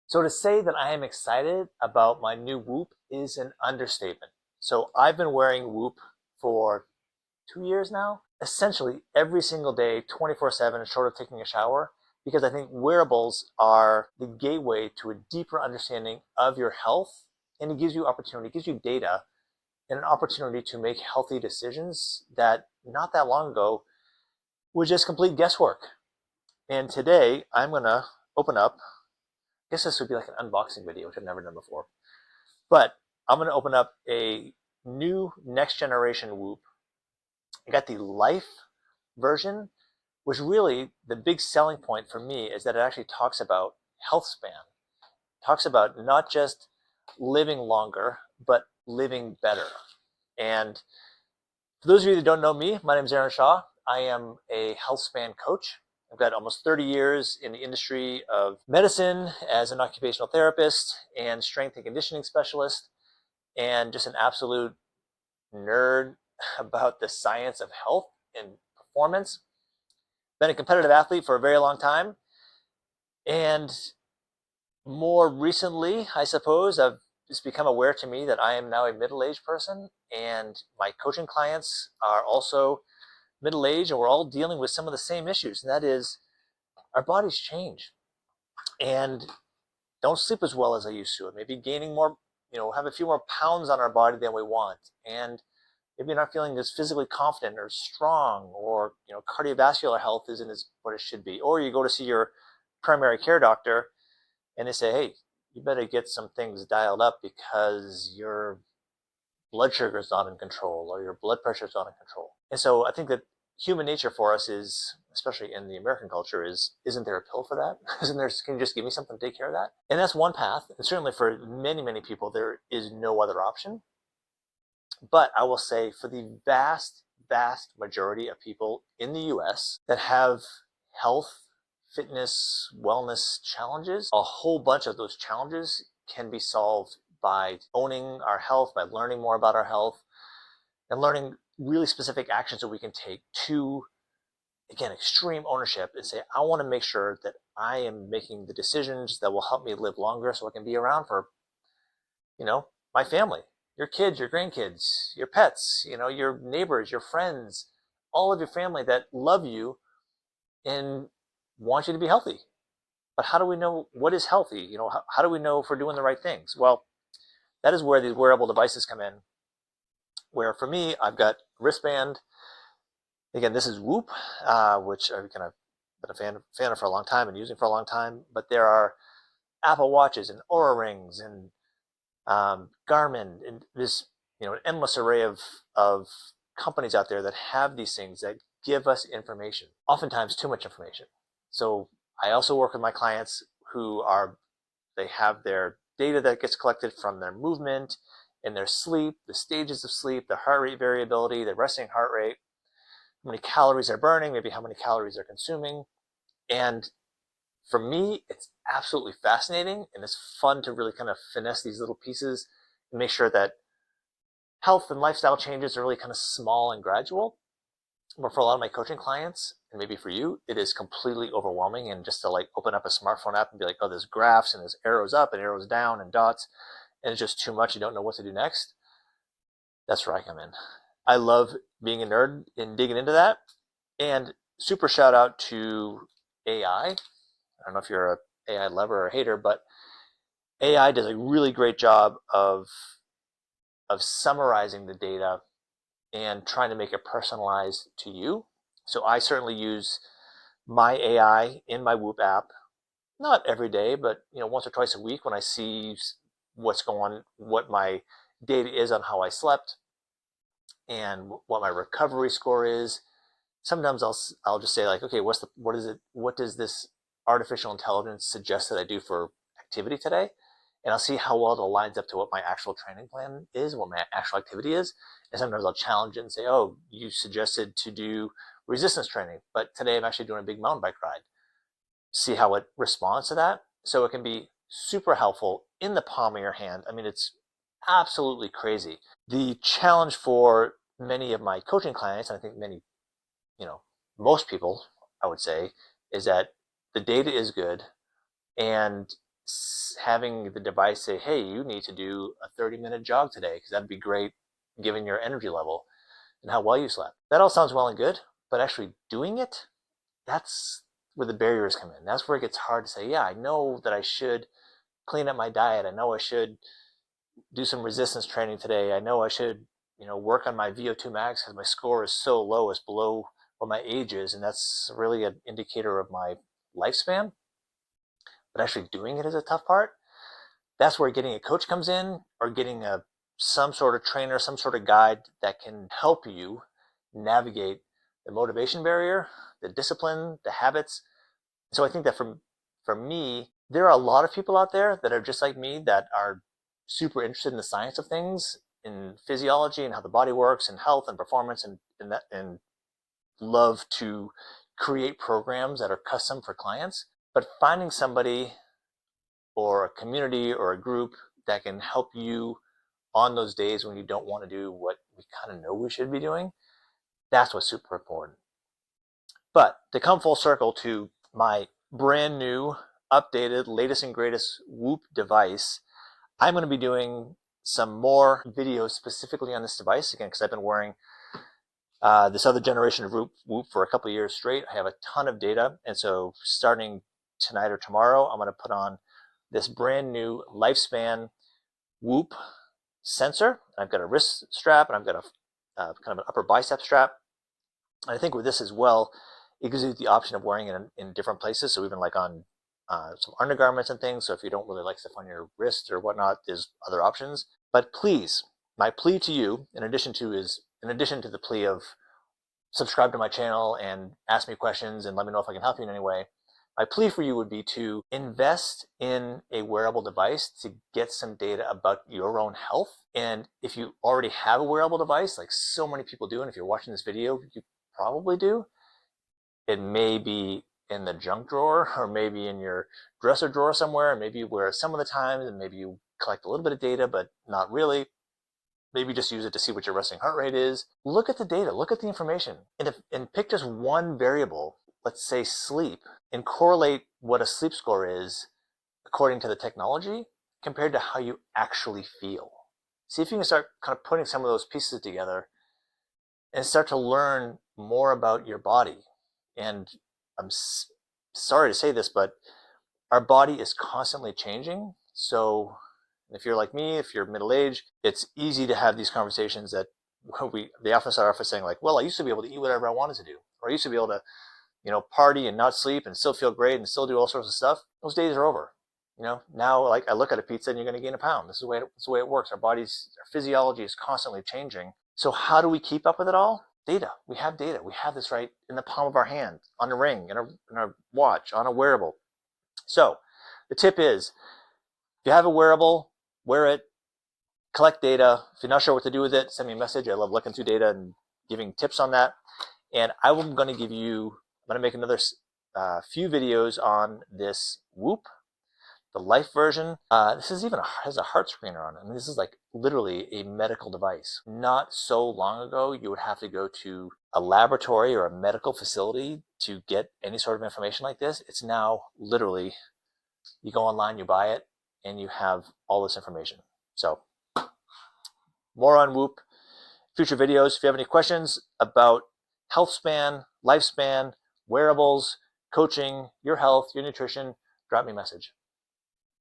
So to say that I am excited about my new Whoop is an understatement. So I've been wearing Whoop for 2 years now, essentially every single day, 24/7, short of taking a shower, because I think wearables are the gateway to a deeper understanding of your health. And it gives you opportunity, it gives you data and an opportunity to make healthy decisions that not that long ago was just complete guesswork. And today I'm going to open up, I guess this would be like an unboxing video, which I've never done before. But I'm going to open up a new next generation Whoop. I got the Life version, which really the big selling point for me is that it actually talks about Healthspan. It talks about not just living longer, but living better. And for those of you that don't know me, my name is Aaron Shaw. I am a Healthspan coach. I've got almost 30 years in the industry of medicine as an occupational therapist and strength and conditioning specialist, and just an absolute nerd about the science of health and performance. Been a competitive athlete for a very long time. And more recently, I suppose, it's become aware to me that I am now a middle-aged person, and my coaching clients are also middle-aged, and we're all dealing with some of the same issues, and that is our bodies change and don't sleep as well as I used to, and maybe gaining more, have a few more pounds on our body than we want, and maybe not feeling as physically confident or strong, or cardiovascular health isn't as what it should be. Or you go to see your primary care doctor and they say, hey, you better get some things dialed up because your blood sugar is not in control or your blood pressure is not in control. And so I think that human nature for us is, especially in the American culture, isn't there a pill for that? Can you just give me something to take care of that? And that's one path. And certainly for many, many people, there is no other option. But I will say for the vast, vast majority of people in the US that have health, fitness, wellness challenges, a whole bunch of those challenges can be solved by owning our health, by learning more about our health, and learning really specific actions that we can take to, again, extreme ownership and say, I want to make sure that I am making the decisions that will help me live longer so I can be around for, my family, your kids, your grandkids, your pets, your neighbors, your friends, all of your family that love you and want you to be healthy. But how do we know what is healthy? How do we know if we're doing the right things? Well, that is where these wearable devices come in, where for me, I've got a wristband. Again, this is Whoop, which I've kind of been a fan of for a long time and using for a long time. But there are Apple Watches and Oura Rings and Garmin, and this an endless array of companies out there that have these things that give us information, oftentimes too much information. So I also work with my clients they have their data that gets collected from their movement and their sleep, the stages of sleep, the heart rate variability, the resting heart rate, how many calories they're burning, maybe how many calories they're consuming. And for me, it's absolutely fascinating, and it's fun to really kind of finesse these little pieces and make sure that health and lifestyle changes are really kind of small and gradual. But for a lot of my coaching clients, and maybe for you, it is completely overwhelming. And just to open up a smartphone app and be like, oh, there's graphs and there's arrows up and arrows down and dots, and it's just too much. You don't know what to do next. That's where I come in. I love being a nerd and digging into that. And super shout out to AI. I don't know if you're an AI lover or a hater, but AI does a really great job of summarizing the data and trying to make it personalized to you. So I certainly use my AI in my Whoop app, not every day, but once or twice a week when I see what my data is on how I slept and what my recovery score is. Sometimes I'll just say okay, what does this artificial intelligence suggest that I do for activity today? And I'll see how well it aligns up to what my actual training plan is, what my actual activity is. And sometimes I'll challenge it and say, oh, you suggested to do resistance training, but today I'm actually doing a big mountain bike ride. See how it responds to that. So it can be super helpful in the palm of your hand. I mean, it's absolutely crazy. The challenge for many of my coaching clients, and I think most people, I would say, is that the data is good and having the device say, hey, you need to do a 30-minute jog today, because that'd be great given your energy level and how well you slept. That all sounds well and good, but actually doing it, that's where the barriers come in. That's where it gets hard to say, yeah, I know that I should clean up my diet. I know I should do some resistance training today. I know I should, work on my VO2 max because my score is so low, it's below what my age is, and that's really an indicator of my lifespan. But actually doing it is a tough part. That's where getting a coach comes in, or getting some sort of trainer, some sort of guide that can help you navigate the motivation barrier, the discipline, the habits. So I think that for me, there are a lot of people out there that are just like me, that are super interested in the science of things, in physiology and how the body works, and health and performance, and love to create programs that are custom for clients. But finding somebody or a community or a group that can help you on those days when you don't want to do what we kind of know we should be doing, that's what's super important. But to come full circle to my brand new, updated, latest and greatest Whoop device, I'm going to be doing some more videos specifically on this device, again, because I've been wearing this other generation of Whoop for a couple of years straight. I have a ton of data, and so starting tonight or tomorrow, I'm going to put on this brand new Lifespan Whoop sensor. I've got a wrist strap, and I've got a kind of an upper bicep strap. And I think with this as well, it gives you the option of wearing it in different places. So even like on some undergarments and things. So if you don't really like stuff on your wrist or whatnot, there's other options. But please, my plea to you, in addition to the plea of subscribe to my channel and ask me questions and let me know if I can help you in any way, my plea for you would be to invest in a wearable device to get some data about your own health. And if you already have a wearable device, like so many people do, and if you're watching this video, you probably do, it may be in the junk drawer, or maybe in your dresser drawer somewhere, and maybe you wear it some of the times, and maybe you collect a little bit of data, but not really. Maybe just use it to see what your resting heart rate is. Look at the data, look at the information, and pick just one variable, let's say sleep, and correlate what a sleep score is according to the technology compared to how you actually feel. See if you can start kind of putting some of those pieces together and start to learn more about your body. And I'm sorry to say this, but our body is constantly changing. So if you're like me, if you're middle-aged, it's easy to have these conversations that they often start off with saying like, well, I used to be able to eat whatever I wanted to do, or I used to be able to, party and not sleep and still feel great and still do all sorts of stuff. Those days are over. Now, like, I look at a pizza and you're going to gain a pound. This is the way it works. Our physiology is constantly changing. So how do we keep up with it all? Data. We have data. We have this right in the palm of our hand, on a ring, in our watch, on a wearable. So the tip is, if you have a wearable, wear it, collect data. If you're not sure what to do with it, send me a message. I love looking through data and giving tips on that. And I'm going to make another few videos on this Whoop, the Life version. This has a heart screener on it. I mean, this is like literally a medical device. Not so long ago, you would have to go to a laboratory or a medical facility to get any sort of information like this. It's now literally, you go online, you buy it, and you have all this information. So more on Whoop, future videos. If you have any questions about Healthspan, Lifespan, wearables, coaching, your health, your nutrition, drop me a message.